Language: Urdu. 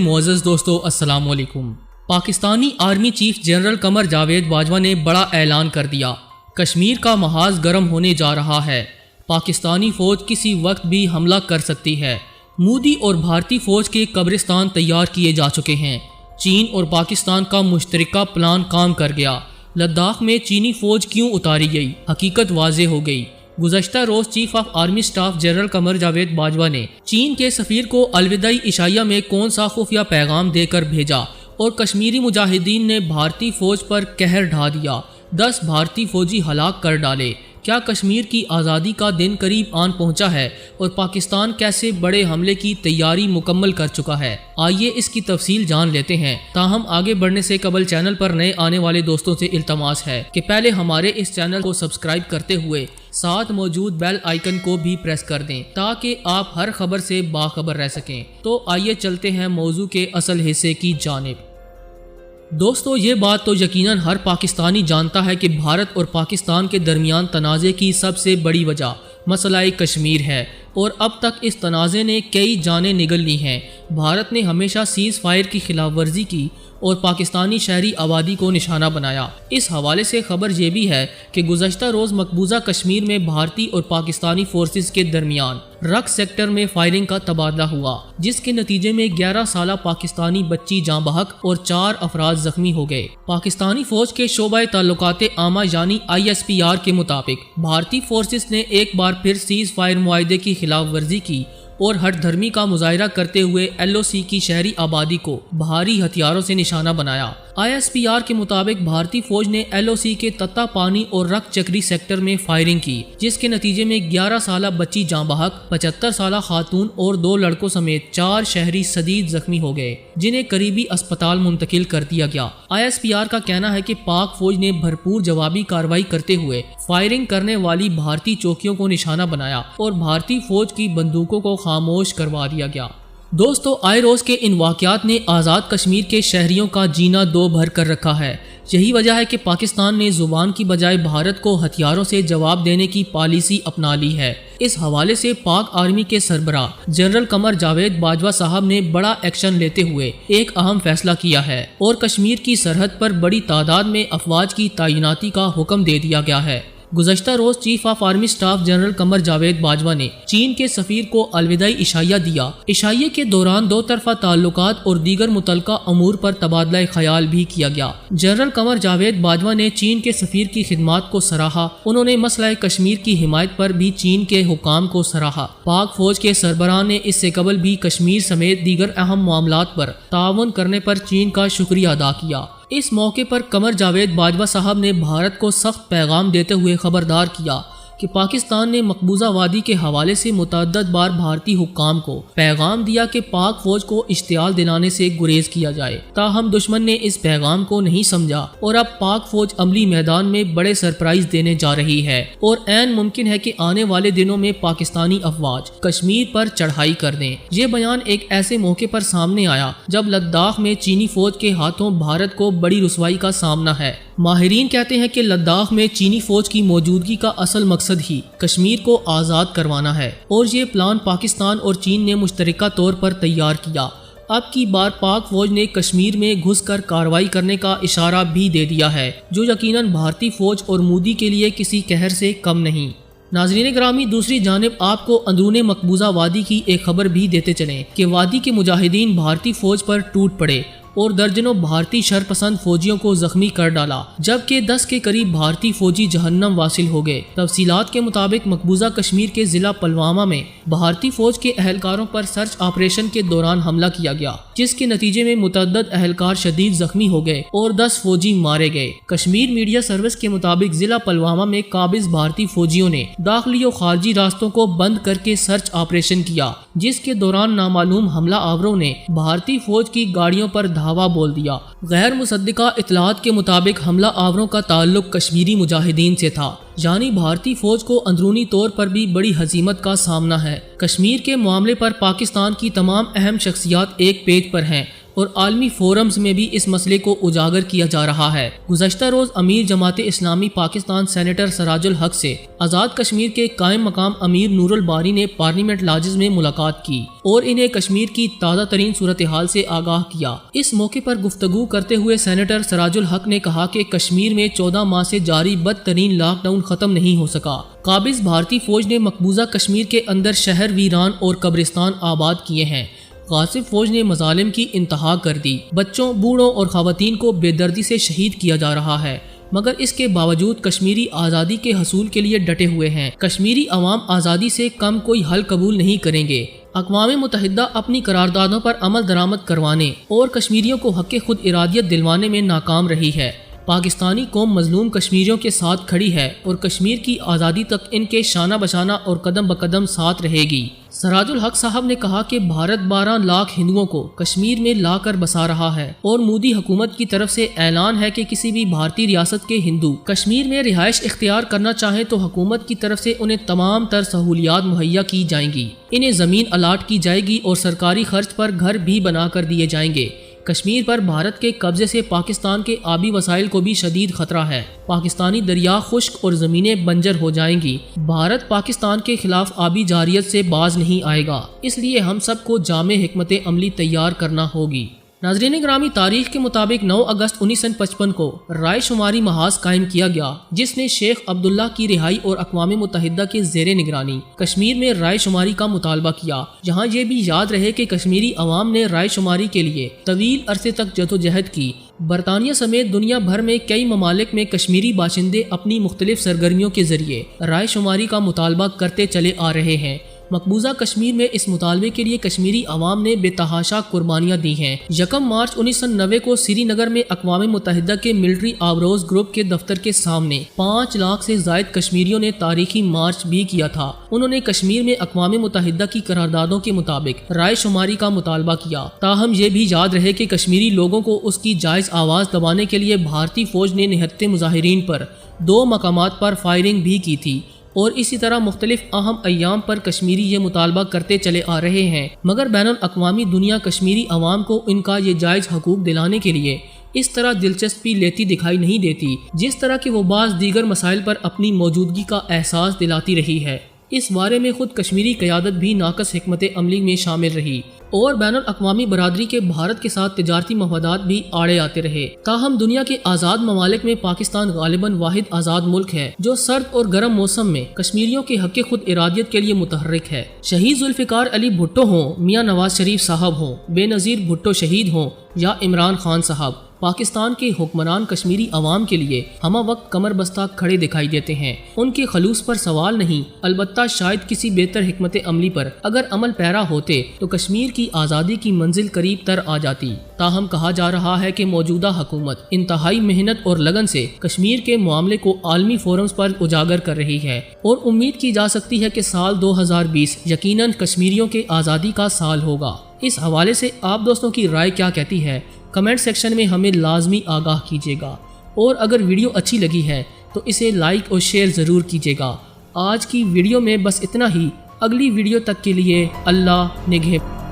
معزز دوستو السلام علیکم۔ Pakistani army chief general Qamar Javed Bajwa نے بڑا اعلان کر دیا، کشمیر کا محاذ گرم ہونے جا رہا ہے، پاکستانی فوج کسی وقت بھی حملہ کر سکتی ہے۔ مودی اور بھارتی فوج کے قبرستان تیار کیے جا چکے ہیں، چین اور پاکستان کا مشترکہ پلان کام کر گیا، لداخ میں چینی فوج کیوں اتاری گئی، حقیقت واضح ہو گئی۔ گزشتہ روز chief of army staff general Qamar Javed Bajwa نے چین کے سفیر کو الوداعی عشائیہ میں کون سا خفیہ پیغام دے کر بھیجا اور کشمیری مجاہدین نے بھارتی فوج پر قہر ڈھا دیا، 10 بھارتی فوجی ہلاک کر ڈالے۔ کیا کشمیر کی آزادی کا دن قریب آن پہنچا ہے اور پاکستان کیسے بڑے حملے کی تیاری مکمل کر چکا ہے؟ آئیے اس کی تفصیل جان لیتے ہیں۔ تاہم آگے بڑھنے سے قبل چینل پر نئے آنے والے دوستوں سے التماس ہے کہ پہلے ہمارے اس چینل کو سبسکرائب کرتے ہوئے ساتھ موجود بیل آئیکن کو بھی پریس کر دیں تاکہ آپ ہر خبر سے باخبر رہ سکیں۔ تو آئیے چلتے ہیں موضوع کے اصل حصے کی جانب۔ دوستو، یہ بات تو یقیناً ہر پاکستانی جانتا ہے کہ بھارت اور پاکستان کے درمیان تنازع کی سب سے بڑی وجہ مسئلہ کشمیر ہے، اور اب تک اس تنازع نے کئی جانیں نگل لی ہیں۔ بھارت نے ہمیشہ سیز فائر کی خلاف ورزی کی اور پاکستانی شہری آبادی کو نشانہ بنایا۔ اس حوالے سے خبر یہ بھی ہے کہ گزشتہ روز مقبوضہ کشمیر میں بھارتی اور پاکستانی فورسز کے درمیان رق سیکٹر میں فائرنگ کا تبادلہ ہوا، جس کے نتیجے میں 11 سالہ پاکستانی بچی جاں بحق اور 4 افراد زخمی ہو گئے۔ پاکستانی فوج کے شعبہ تعلقات عامہ یعنی ISPR کے مطابق بھارتی فورسز نے ایک بار پھر سیز فائر معاہدے کی خلاف ورزی کی اور ہٹ دھرمی کا مظاہرہ کرتے ہوئے LOC کی شہری آبادی کو بھاری ہتھیاروں سے نشانہ بنایا۔ ISPR کے مطابق بھارتی فوج نے LOC کے تتا پانی اور رق چکری سیکٹر میں فائرنگ کی، جس کے نتیجے میں 11 سالہ بچی جاں بحق، 75 سالہ خاتون اور 2 لڑکوں سمیت 4 شہری شدید زخمی ہو گئے، جنہیں قریبی اسپتال منتقل کر دیا گیا۔ ISPR کا کہنا ہے کہ پاک فوج نے بھرپور جوابی کارروائی کرتے ہوئے فائرنگ کرنے والی بھارتی چوکیوں کو نشانہ بنایا اور بھارتی فوج کی بندوقوں کو خاموش کروا دیا گیا۔ دوستو، آئے روز کے ان واقعات نے آزاد کشمیر کے شہریوں کا جینا دو بھر کر رکھا ہے۔ یہی وجہ ہے کہ پاکستان نے زبان کی بجائے بھارت کو ہتھیاروں سے جواب دینے کی پالیسی اپنا لی ہے۔ اس حوالے سے پاک آرمی کے سربراہ جنرل قمر جاوید باجوہ صاحب نے بڑا ایکشن لیتے ہوئے ایک اہم فیصلہ کیا ہے اور کشمیر کی سرحد پر بڑی تعداد میں افواج کی تعیناتی کا حکم دے دیا گیا ہے۔ گزشتہ روز chief of army staff general Qamar Javed Bajwa نے چین کے سفیر کو الوداعی عشائیہ دیا۔ عشائیے کے دوران دو طرفہ تعلقات اور دیگر متعلقہ امور پر تبادلہ خیال بھی کیا گیا۔ جنرل قمر جاوید باجوہ نے چین کے سفیر کی خدمات کو سراہا۔ انہوں نے مسئلہ کشمیر کی حمایت پر بھی چین کے حکام کو سراہا۔ پاک فوج کے سربراہ نے اس سے قبل بھی کشمیر سمیت دیگر اہم معاملات پر تعاون کرنے پر چین کا شکریہ ادا کیا۔ اس موقع پر قمر جاوید باجوہ صاحب نے بھارت کو سخت پیغام دیتے ہوئے خبردار کیا کہ پاکستان نے مقبوضہ وادی کے حوالے سے متعدد بار بھارتی حکام کو پیغام دیا کہ پاک فوج کو اشتعال دلانے سے گریز کیا جائے، تاہم دشمن نے اس پیغام کو نہیں سمجھا اور اب پاک فوج عملی میدان میں بڑے سرپرائز دینے جا رہی ہے اور عین ممکن ہے کہ آنے والے دنوں میں پاکستانی افواج کشمیر پر چڑھائی کر دیں۔ یہ بیان ایک ایسے موقع پر سامنے آیا جب لداخ میں چینی فوج کے ہاتھوں بھارت کو بڑی رسوائی کا سامنا ہے۔ ماہرین کہتے ہیں کہ لداخ میں چینی فوج کی موجودگی کا اصل مقصد ہی کشمیر کو آزاد کروانا ہے اور یہ پلان پاکستان اور چین نے مشترکہ طور پر تیار کیا۔ اب کی بار پاک فوج نے کشمیر میں گھس کر کارروائی کرنے کا اشارہ بھی دے دیا ہے، جو یقیناً بھارتی فوج اور مودی کے لیے کسی قہر سے کم نہیں۔ ناظرین گرامی، دوسری جانب آپ کو اندرون مقبوضہ وادی کی ایک خبر بھی دیتے چلیں کہ وادی کے مجاہدین بھارتی فوج پر ٹوٹ پڑے اور درجنوں بھارتی شرپسند فوجیوں کو زخمی کر ڈالا، جبکہ 10 کے قریب بھارتی فوجی جہنم واصل ہو گئے۔ تفصیلات کے مطابق مقبوضہ کشمیر کے ضلع پلوامہ میں بھارتی فوج کے اہلکاروں پر سرچ آپریشن کے دوران حملہ کیا گیا، جس کے نتیجے میں متعدد اہلکار شدید زخمی ہو گئے اور 10 فوجی مارے گئے۔ کشمیر میڈیا سروس کے مطابق ضلع پلوامہ میں قابض بھارتی فوجیوں نے داخلی و خارجی راستوں کو بند کر کے سرچ آپریشن کیا، جس کے دوران نامعلوم حملہ آوروں نے بھارتی فوج کی گاڑیوں پر دھاوا بول دیا۔ غیر مصدقہ اطلاعات کے مطابق حملہ آوروں کا تعلق کشمیری مجاہدین سے تھا، یعنی بھارتی فوج کو اندرونی طور پر بھی بڑی ہزیمت کا سامنا ہے۔ کشمیر کے معاملے پر پاکستان کی تمام اہم شخصیات ایک پیج پر ہیں اور عالمی فورمز میں بھی اس مسئلے کو اجاگر کیا جا رہا ہے۔ گزشتہ روز امیر جماعت اسلامی پاکستان سینیٹر سراج الحق سے آزاد کشمیر کے قائم مقام امیر نور الباری نے پارلیمنٹ لاجز میں ملاقات کی اور انہیں کشمیر کی تازہ ترین صورتحال سے آگاہ کیا۔ اس موقع پر گفتگو کرتے ہوئے سینیٹر سراج الحق نے کہا کہ کشمیر میں 14 ماہ سے جاری بدترین لاک ڈاؤن ختم نہیں ہو سکا۔ قابض بھارتی فوج نے مقبوضہ کشمیر کے اندر شہر ویران اور قبرستان آباد کیے ہیں۔ غاصب فوج نے مظالم کی انتہا کر دی، بچوں، بوڑھوں اور خواتین کو بے دردی سے شہید کیا جا رہا ہے، مگر اس کے باوجود کشمیری آزادی کے حصول کے لیے ڈٹے ہوئے ہیں۔ کشمیری عوام آزادی سے کم کوئی حل قبول نہیں کریں گے۔ اقوام متحدہ اپنی قراردادوں پر عمل درآمد کروانے اور کشمیریوں کو حق خود ارادیت دلوانے میں ناکام رہی ہے۔ پاکستانی قوم مظلوم کشمیریوں کے ساتھ کھڑی ہے اور کشمیر کی آزادی تک ان کے شانہ بشانہ اور قدم بقدم ساتھ رہے گی۔ سراج الحق صاحب نے کہا کہ بھارت 12 لاکھ ہندوؤں کو کشمیر میں لا کر بسا رہا ہے اور مودی حکومت کی طرف سے اعلان ہے کہ کسی بھی بھارتی ریاست کے ہندو کشمیر میں رہائش اختیار کرنا چاہیں تو حکومت کی طرف سے انہیں تمام تر سہولیات مہیا کی جائیں گی، انہیں زمین الاٹ کی جائے گی اور سرکاری خرچ پر گھر بھی بنا کر دیے جائیں گے۔ کشمیر پر بھارت کے قبضے سے پاکستان کے آبی وسائل کو بھی شدید خطرہ ہے۔ پاکستانی دریا خشک اور زمینیں بنجر ہو جائیں گی۔ بھارت پاکستان کے خلاف آبی جارحیت سے باز نہیں آئے گا، اس لیے ہم سب کو جامع حکمت عملی تیار کرنا ہوگی۔ ناظرین گرامی، تاریخ کے مطابق 9 اگست 1955 کو رائے شماری محاذ قائم کیا گیا، جس نے شیخ عبداللہ کی رہائی اور اقوام متحدہ کے زیر نگرانی کشمیر میں رائے شماری کا مطالبہ کیا، جہاں یہ بھی یاد رہے کہ کشمیری عوام نے رائے شماری کے لیے طویل عرصے تک جدوجہد کی۔ برطانیہ سمیت دنیا بھر میں کئی ممالک میں کشمیری باشندے اپنی مختلف سرگرمیوں کے ذریعے رائے شماری کا مطالبہ کرتے چلے آ رہے ہیں۔ مقبوضہ کشمیر میں اس مطالبے کے لیے کشمیری عوام نے بے تحاشا قربانیاں دی ہیں۔ 1 مارچ 1990 کو سری نگر میں اقوام متحدہ کے ملٹری آبروز گروپ کے دفتر کے سامنے 5 لاکھ سے زائد کشمیریوں نے تاریخی مارچ بھی کیا تھا۔ انہوں نے کشمیر میں اقوام متحدہ کی قراردادوں کے مطابق رائے شماری کا مطالبہ کیا، تاہم یہ بھی یاد رہے کہ کشمیری لوگوں کو اس کی جائز آواز دبانے کے لیے بھارتی فوج نے نہتے مظاہرین پر 2 مقامات پر فائرنگ بھی کی تھی، اور اسی طرح مختلف اہم ایام پر کشمیری یہ مطالبہ کرتے چلے آ رہے ہیں، مگر بین الاقوامی دنیا کشمیری عوام کو ان کا یہ جائز حقوق دلانے کے لیے اس طرح دلچسپی لیتی دکھائی نہیں دیتی، جس طرح کہ وہ بعض دیگر مسائل پر اپنی موجودگی کا احساس دلاتی رہی ہے۔ اس بارے میں خود کشمیری قیادت بھی ناقص حکمت عملی میں شامل رہی اور بین الاقوامی برادری کے بھارت کے ساتھ تجارتی مفادات بھی آڑے آتے رہے۔ تاہم دنیا کے آزاد ممالک میں پاکستان غالباً واحد آزاد ملک ہے جو سرد اور گرم موسم میں کشمیریوں کے حق خود ارادیت کے لیے متحرک ہے۔ شہید ذوالفقار علی بھٹو ہوں، میاں نواز شریف صاحب ہوں، بے نظیر بھٹو شہید ہوں یا عمران خان صاحب، پاکستان کے حکمران کشمیری عوام کے لیے ہمہ وقت کمر بستہ کھڑے دکھائی دیتے ہیں۔ ان کے خلوص پر سوال نہیں، البتہ شاید کسی بہتر حکمت عملی پر اگر عمل پیرا ہوتے تو کشمیر کی آزادی کی منزل قریب تر آ جاتی۔ تاہم کہا جا رہا ہے کہ موجودہ حکومت انتہائی محنت اور لگن سے کشمیر کے معاملے کو عالمی فورمز پر اجاگر کر رہی ہے، اور امید کی جا سکتی ہے کہ سال 2020 یقیناً کشمیریوں کے آزادی کا سال ہوگا۔ اس حوالے سے آپ دوستوں کی رائے کیا کہتی ہے؟ کمنٹ سیکشن میں ہمیں لازمی آگاہ کیجیے گا، اور اگر ویڈیو اچھی لگی ہے تو اسے لائک اور شیئر ضرور کیجیے گا۔ آج کی ویڈیو میں بس اتنا ہی، اگلی ویڈیو تک کے لیے اللہ نگہبان۔